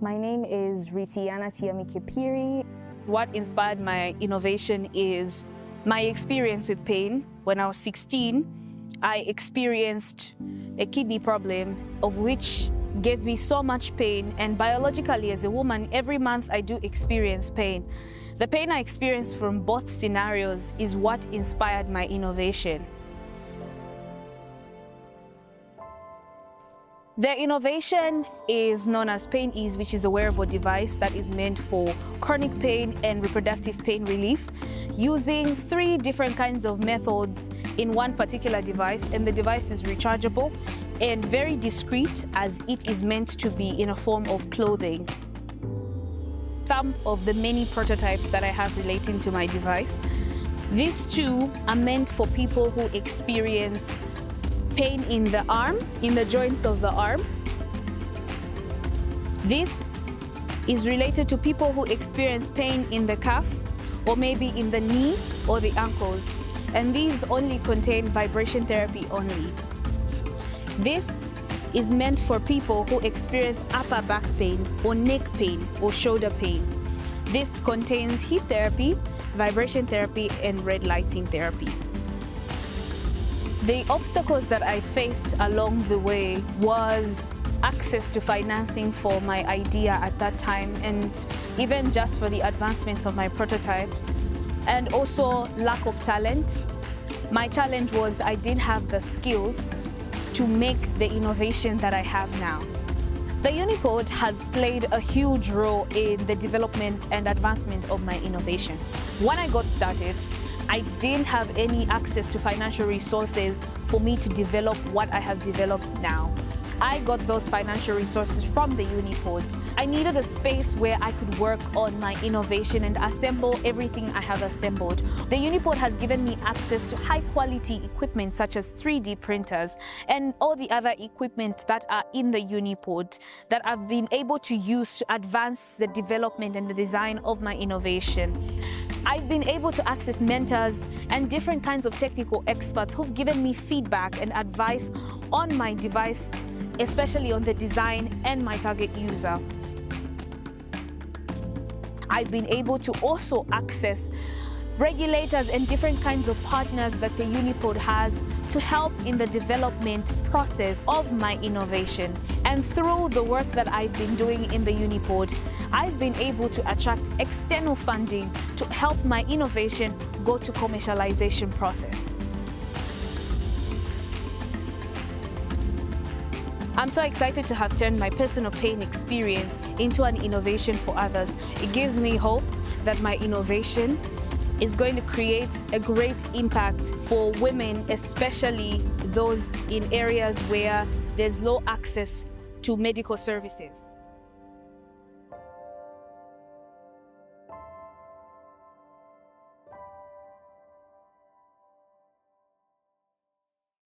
My name is Retiana Tiayamike Phiri. What inspired my innovation is my experience with pain. When I was 16, I experienced a kidney problem of which gave me so much pain, and biologically as a woman, every month I do experience pain. The pain I experienced from both scenarios is what inspired my innovation. The innovation is known as Pain Ease, which is a wearable device that is meant for chronic pain and reproductive pain relief, using 3 different kinds of methods in one particular device, and the device is rechargeable and very discreet as it is meant to be in a form of clothing. Some of the many prototypes that I have relating to my device. These 2 are meant for people who experience pain in the arm, in the joints of the arm. This is related to people who experience pain in the calf or maybe in the knee or the ankles. And these only contain vibration therapy only. This is meant for people who experience upper back pain or neck pain or shoulder pain. This contains heat therapy, vibration therapy, and red lighting therapy. The obstacles that I faced along the way was access to financing for my idea at that time, and even just for the advancements of my prototype, and also lack of talent. My challenge was I didn't have the skills to make the innovation that I have now. The UniPod has played a huge role in the development and advancement of my innovation. When I got started, I didn't have any access to financial resources for me to develop what I have developed now. I got those financial resources from the UniPod. I needed a space where I could work on my innovation and assemble everything I have assembled. The UniPod has given me access to high quality equipment such as 3D printers and all the other equipment that are in the UniPod that I've been able to use to advance the development and the design of my innovation. I've been able to access mentors and different kinds of technical experts who've given me feedback and advice on my device, especially on the design and my target user. I've been able to also access regulators and different kinds of partners that the UniPod has to help in the development process of my innovation. And through the work that I've been doing in the UniPod, I've been able to attract external funding to help my innovation go to commercialization process. I'm so excited to have turned my personal pain experience into an innovation for others. It gives me hope that my innovation is going to create a great impact for women, especially those in areas where there's low access to medical services.